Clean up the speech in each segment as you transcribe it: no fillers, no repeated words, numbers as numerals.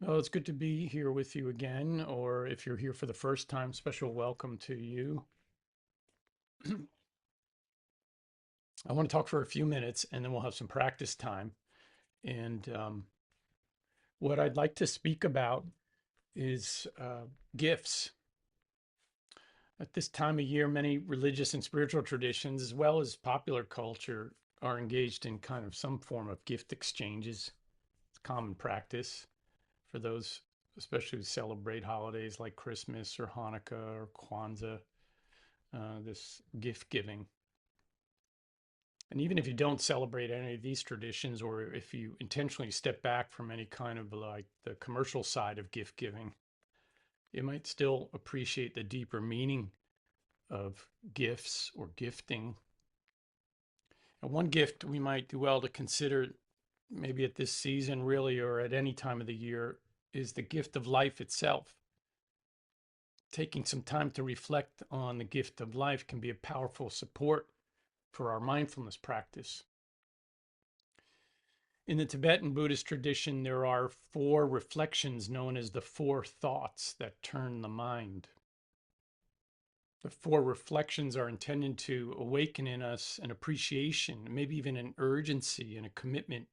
Well, it's good to be here with you again, or if you're here for the first time, special welcome to you. I want to talk for a few minutes and then we'll have some practice time. And what I'd like to speak about is gifts. At this time of year, many religious and spiritual traditions, as well as popular culture, are engaged in kind of some form of gift exchanges. It's common practice for those, especially who celebrate holidays like Christmas or Hanukkah or Kwanzaa. This gift giving. And even if you don't celebrate any of these traditions, or if you intentionally step back from any kind of like the commercial side of gift giving, you might still appreciate the deeper meaning of gifts or gifting. And one gift we might do well to consider, maybe at this season, really, or at any time of the year, is the gift of life itself. Taking some time to reflect on the gift of life can be a powerful support for our mindfulness practice. In the Tibetan Buddhist tradition, there are four reflections known as the four thoughts that turn the mind. The four reflections are intended to awaken in us an appreciation, maybe even an urgency and a commitment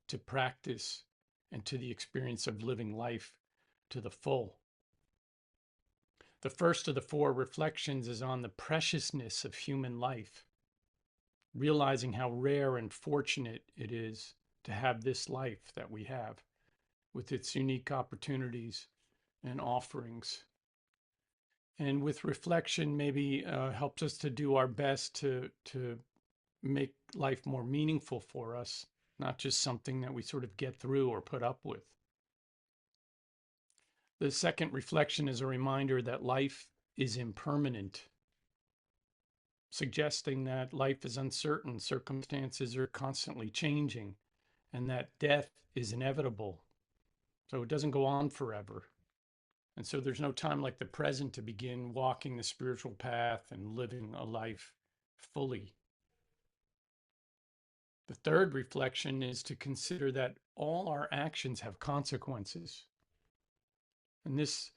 to practice and to the experience of living life to the full. The first of the four reflections is on the preciousness of human life, realizing how rare and fortunate it is to have this life that we have, with its unique opportunities and offerings. And with reflection, maybe helps us to do our best to make life more meaningful for us, not just something that we sort of get through or put up with. The second reflection is a reminder that life is impermanent, suggesting that life is uncertain, circumstances are constantly changing, and that death is inevitable. So it doesn't go on forever. And so there's no time like the present to begin walking the spiritual path and living a life fully. The third reflection is to consider that all our actions have consequences. And this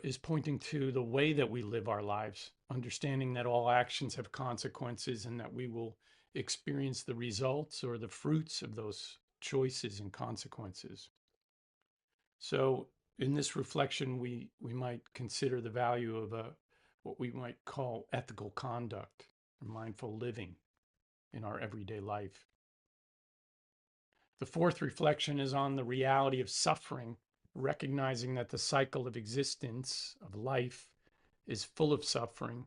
is pointing to the way that we live our lives, understanding that all actions have consequences and that we will experience the results or the fruits of those choices and consequences. So in this reflection, we might consider the value of what we might call ethical conduct or mindful living in our everyday life. The fourth reflection is on the reality of suffering, recognizing that the cycle of existence, of life, is full of suffering,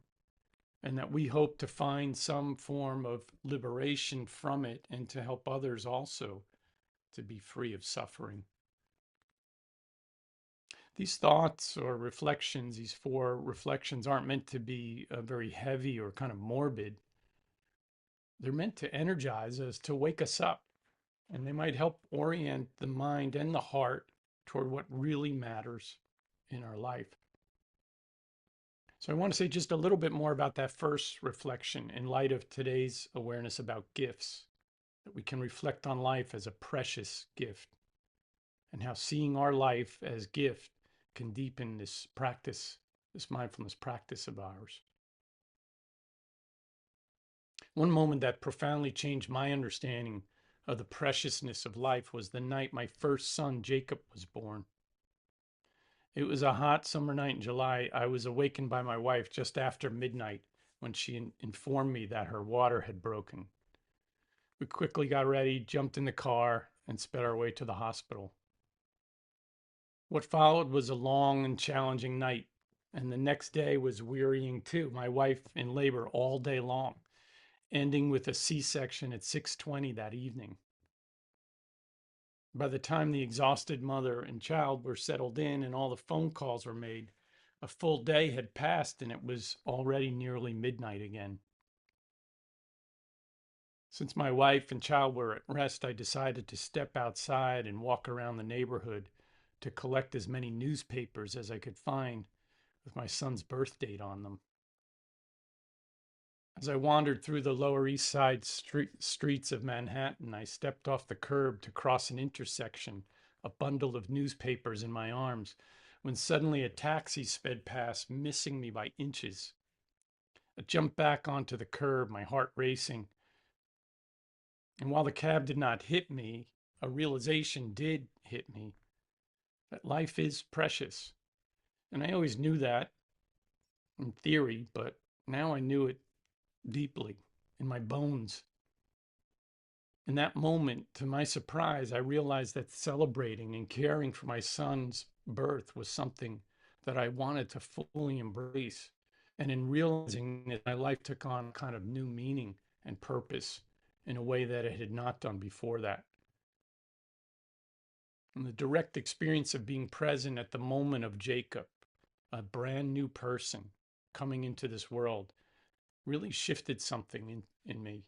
and that we hope to find some form of liberation from it and to help others also to be free of suffering. These thoughts or reflections, these four reflections, aren't meant to be very heavy or kind of morbid. They're meant to energize us, to wake us up, and they might help orient the mind and the heart toward what really matters in our life. So I want to say just a little bit more about that first reflection in light of today's awareness about gifts, that we can reflect on life as a precious gift and how seeing our life as gift can deepen this practice, this mindfulness practice of ours. One moment that profoundly changed my understanding of the preciousness of life was the night my first son, Jacob, was born. It was a hot summer night in July. I was awakened by my wife just after midnight when she informed me that her water had broken. We quickly got ready, jumped in the car, and sped our way to the hospital. What followed was a long and challenging night, and the next day was wearying too. My wife in labor all day long, ending with a C-section at 6:20 that evening. By the time the exhausted mother and child were settled in and all the phone calls were made, a full day had passed and it was already nearly midnight again. Since my wife and child were at rest, I decided to step outside and walk around the neighborhood to collect as many newspapers as I could find with my son's birth date on them. As I wandered through the Lower East Side streets of Manhattan, I stepped off the curb to cross an intersection a bundle of newspapers in my arms, when suddenly a taxi sped past, missing me by inches. I jumped back onto the curb, my heart racing. And while the cab did not hit me, a realization did hit me that life is precious. And I always knew that in theory, but now I knew it deeply in my bones. In that moment, to my surprise, I realized that celebrating and caring for my son's birth was something that I wanted to fully embrace. And in realizing that, my life took on a kind of new meaning and purpose in a way that it had not done before that. And the direct experience of being present at the moment of Jacob, a brand new person coming into this world, really shifted something in me.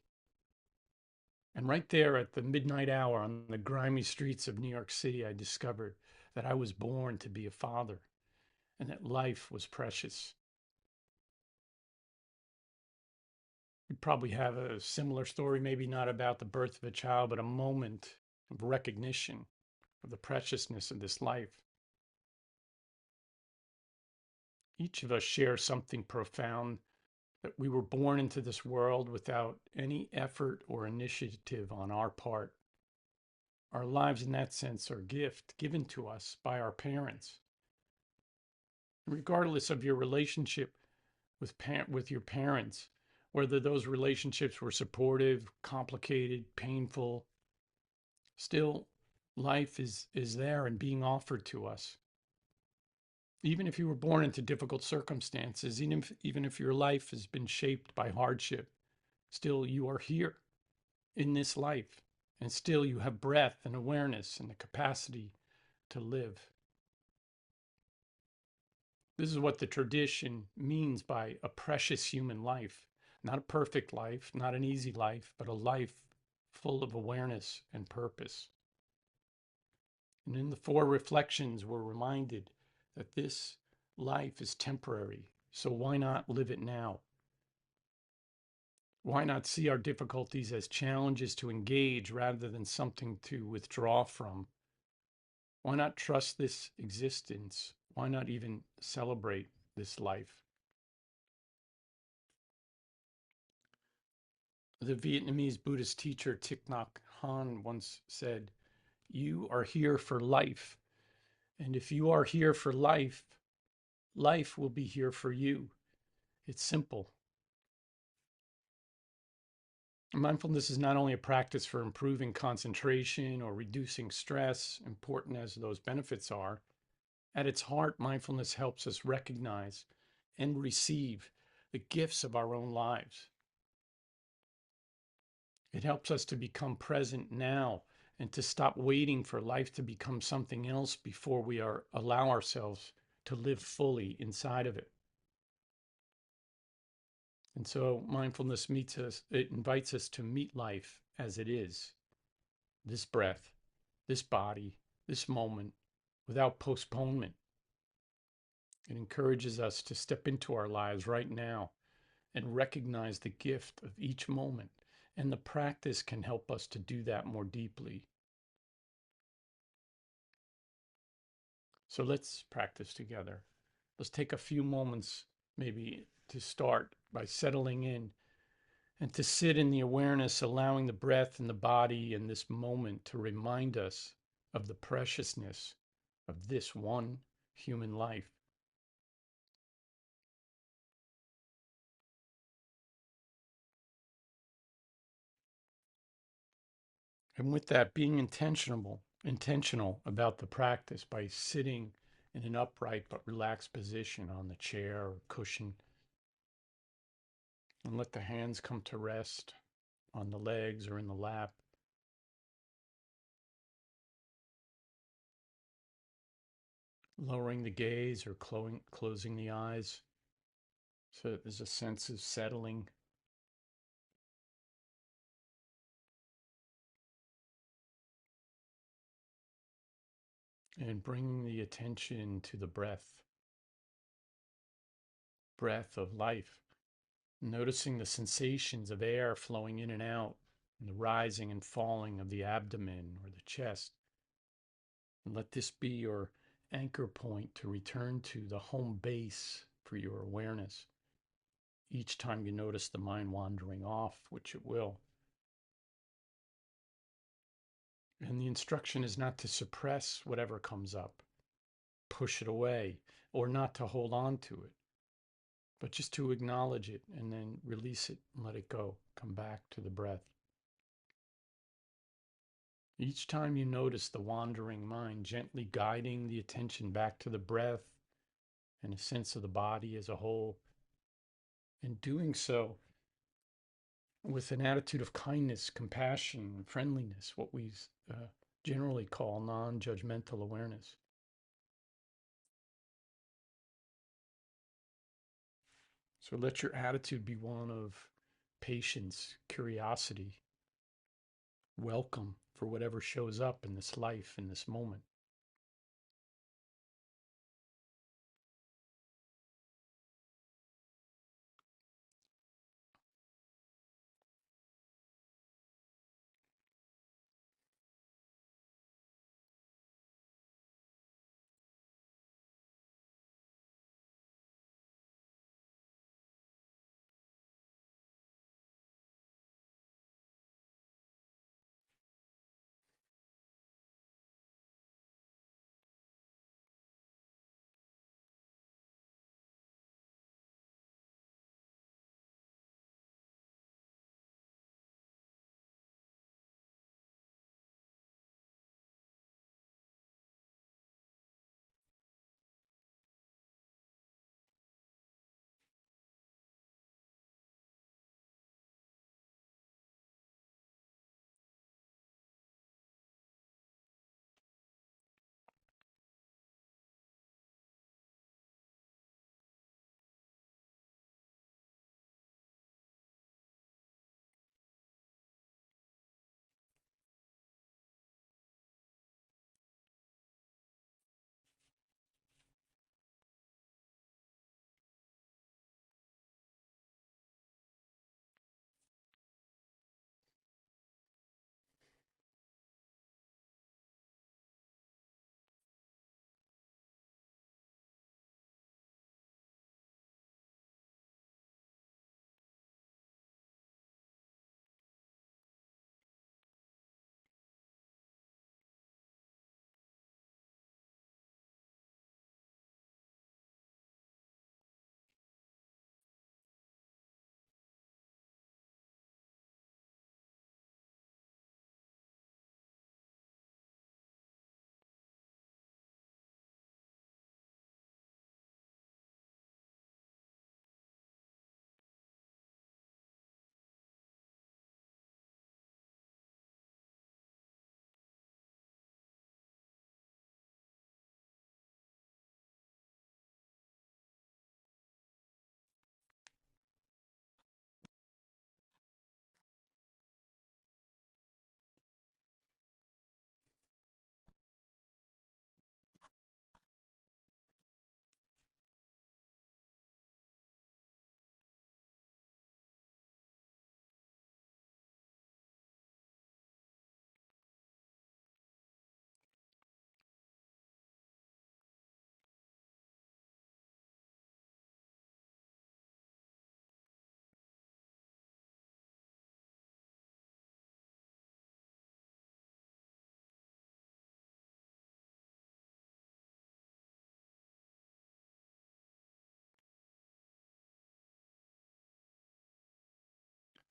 And right there at the midnight hour on the grimy streets of New York City, I discovered that I was born to be a father and that life was precious. You probably have a similar story, maybe not about the birth of a child, but a moment of recognition of the preciousness of this life. Each of us shares something profound, that we were born into this world without any effort or initiative on our part. Our lives, in that sense, are a gift given to us by our parents. Regardless of your relationship with your parents, whether those relationships were supportive, complicated, painful, still life is there and being offered to us. Even if you were born into difficult circumstances, even if your life has been shaped by hardship, still you are here in this life, and still you have breath and awareness and the capacity to live. This is what the tradition means by a precious human life. Not a perfect life, not an easy life, but a life full of awareness and purpose. And in the four reflections, we're reminded that this life is temporary. So why not live it now? Why not see our difficulties as challenges to engage rather than something to withdraw from? Why not trust this existence? Why not even celebrate this life? The Vietnamese Buddhist teacher Thich Nhat Hanh once said, "You are here for life. And if you are here for life, life will be here for you." It's simple. Mindfulness is not only a practice for improving concentration or reducing stress, important as those benefits are. At its heart, mindfulness helps us recognize and receive the gifts of our own lives. It helps us to become present now and to stop waiting for life to become something else before we allow ourselves to live fully inside of it. And so mindfulness it invites us to meet life as it is, this breath, this body, this moment, without postponement. It encourages us to step into our lives right now and recognize the gift of each moment. And the practice can help us to do that more deeply. So let's practice together. Let's take a few moments, maybe, to start by settling in and to sit in the awareness, allowing the breath and the body in this moment to remind us of the preciousness of this one human life. And with that, being intentional about the practice by sitting in an upright but relaxed position on the chair or cushion, and let the hands come to rest on the legs or in the lap. Lowering the gaze or closing the eyes so that there's a sense of settling. And bringing the attention to the breath of life. Noticing the sensations of air flowing in and out, and the rising and falling of the abdomen or the chest. And let this be your anchor point to return to the home base for your awareness. Each time you notice the mind wandering off, which it will. And the instruction is not to suppress whatever comes up, push it away, or not to hold on to it, but just to acknowledge it and then release it and let it go. Come back to the breath. Each time you notice the wandering mind, gently guiding the attention back to the breath and a sense of the body as a whole, and doing so with an attitude of kindness, compassion, friendliness, what we generally call non-judgmental awareness. So let your attitude be one of patience, curiosity, welcome for whatever shows up in this life, in this moment.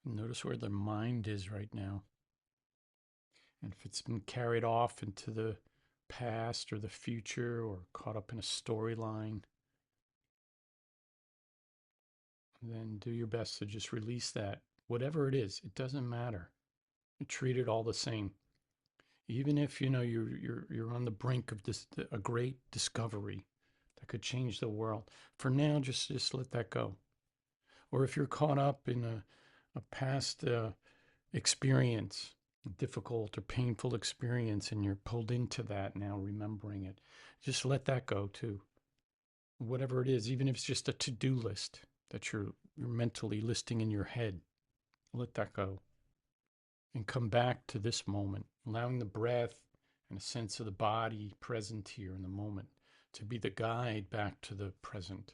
Notice where the mind is right now. And if it's been carried off into the past or the future or caught up in a storyline, then do your best to just release that. Whatever it is, it doesn't matter. Treat it all the same. Even if you know you're on the brink of this a great discovery that could change the world. For now, just let that go. Or if you're caught up in a past experience, a difficult or painful experience, and you're pulled into that now, remembering it, just let that go too. Whatever it is, even if it's just a to-do list that you're mentally listing in your head, let that go and come back to this moment, allowing the breath and a sense of the body present here in the moment to be the guide back to the present.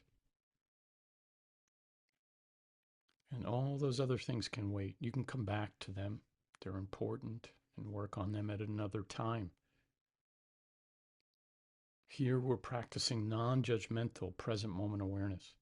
And all those other things can wait. You can come back to them. They're important and work on them at another time. Here we're practicing non-judgmental present moment awareness.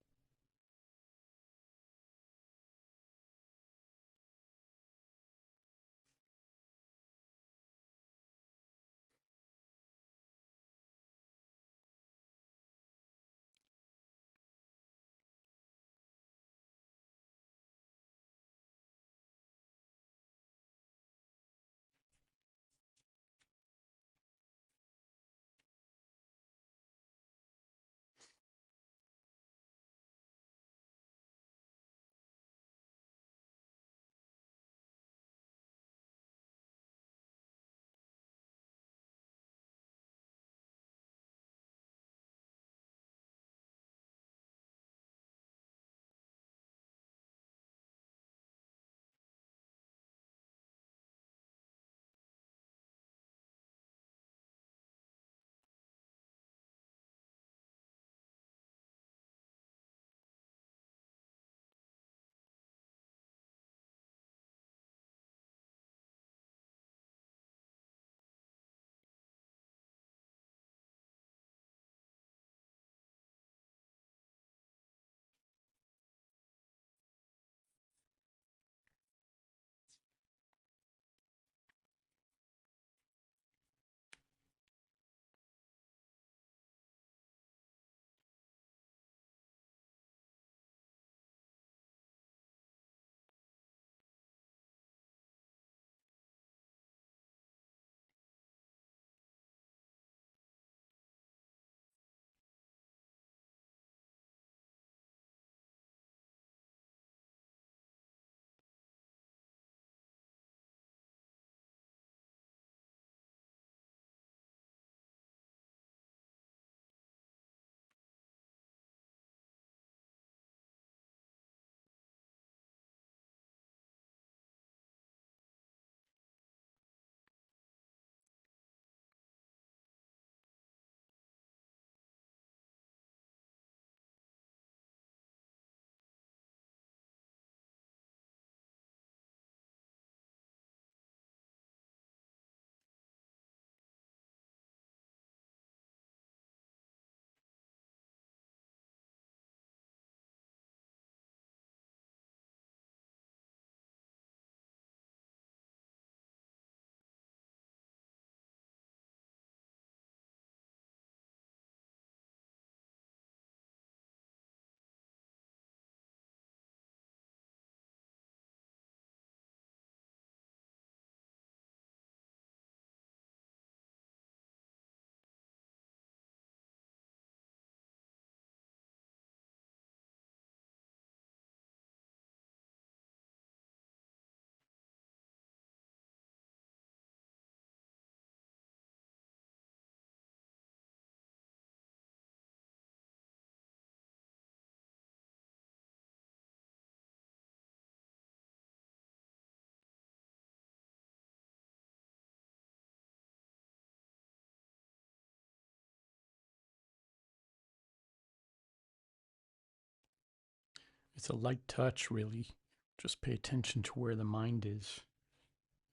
It's a light touch, really. Just pay attention to where the mind is,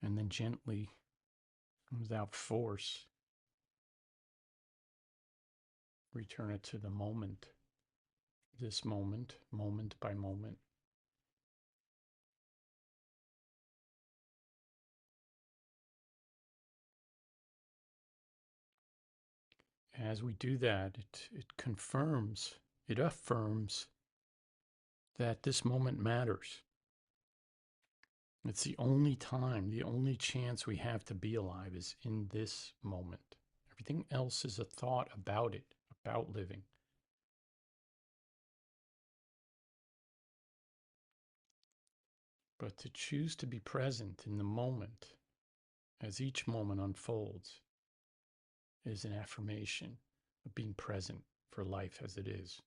and then gently, without force, return it to the moment, this moment, moment by moment. As we do that, it confirms, it affirms that this moment matters. It's the only time, the only chance we have to be alive is in this moment. Everything else is a thought about it, about living. But to choose to be present in the moment as each moment unfolds is an affirmation of being present for life as it is.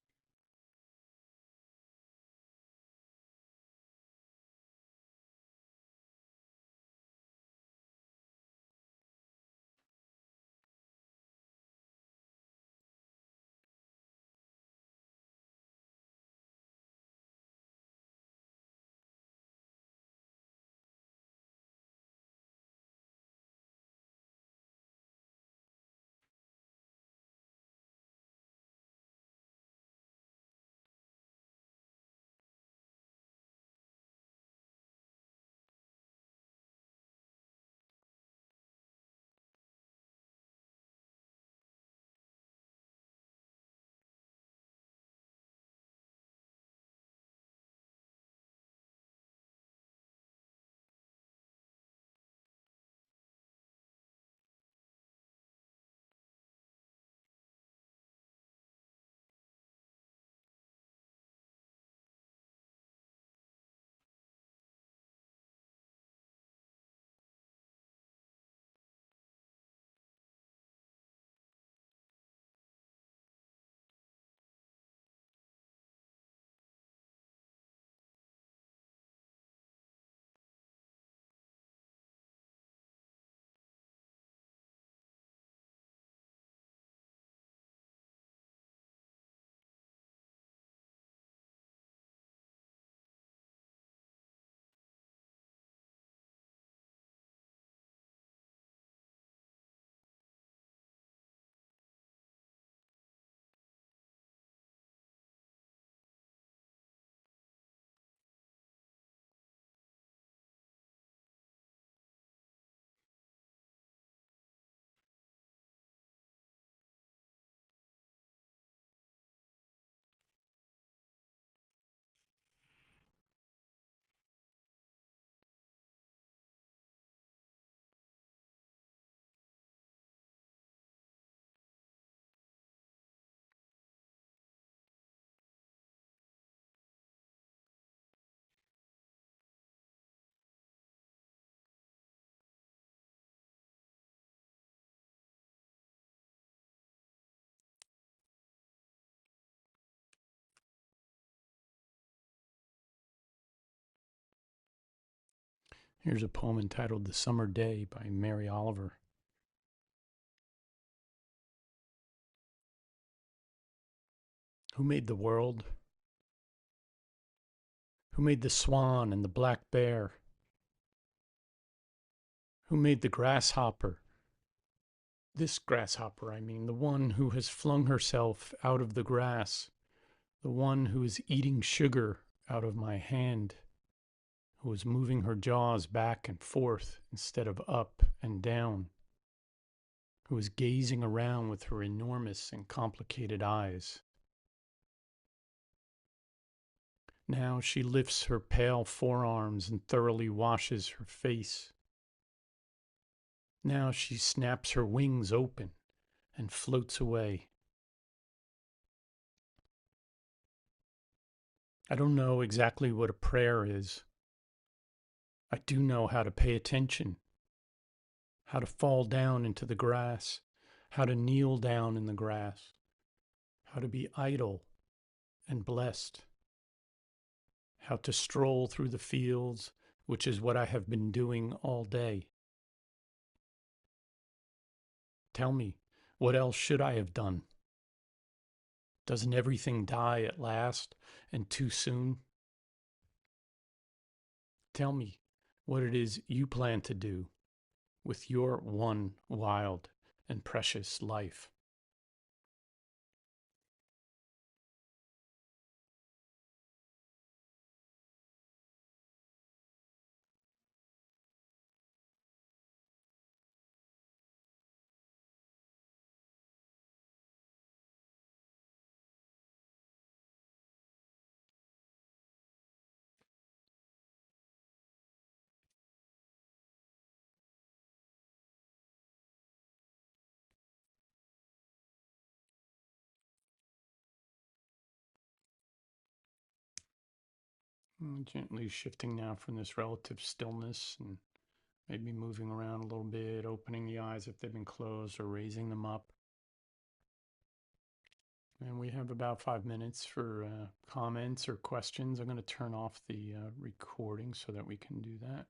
Here's a poem entitled The Summer Day by Mary Oliver. Who made the world? Who made the swan and the black bear? Who made the grasshopper? This grasshopper, I mean, the one who has flung herself out of the grass, the one who is eating sugar out of my hand, who is moving her jaws back and forth instead of up and down, who is gazing around with her enormous and complicated eyes. Now she lifts her pale forearms and thoroughly washes her face. Now she snaps her wings open and floats away. I don't know exactly what a prayer is. I do know how to pay attention, how to fall down into the grass, how to kneel down in the grass, how to be idle and blessed, how to stroll through the fields, which is what I have been doing all day. Tell me, what else should I have done? Doesn't everything die at last and too soon? Tell me what it is you plan to do with your one wild and precious life. Gently shifting now from this relative stillness and maybe moving around a little bit, opening the eyes if they've been closed or raising them up. And we have about 5 minutes for comments or questions. I'm going to turn off the recording so that we can do that.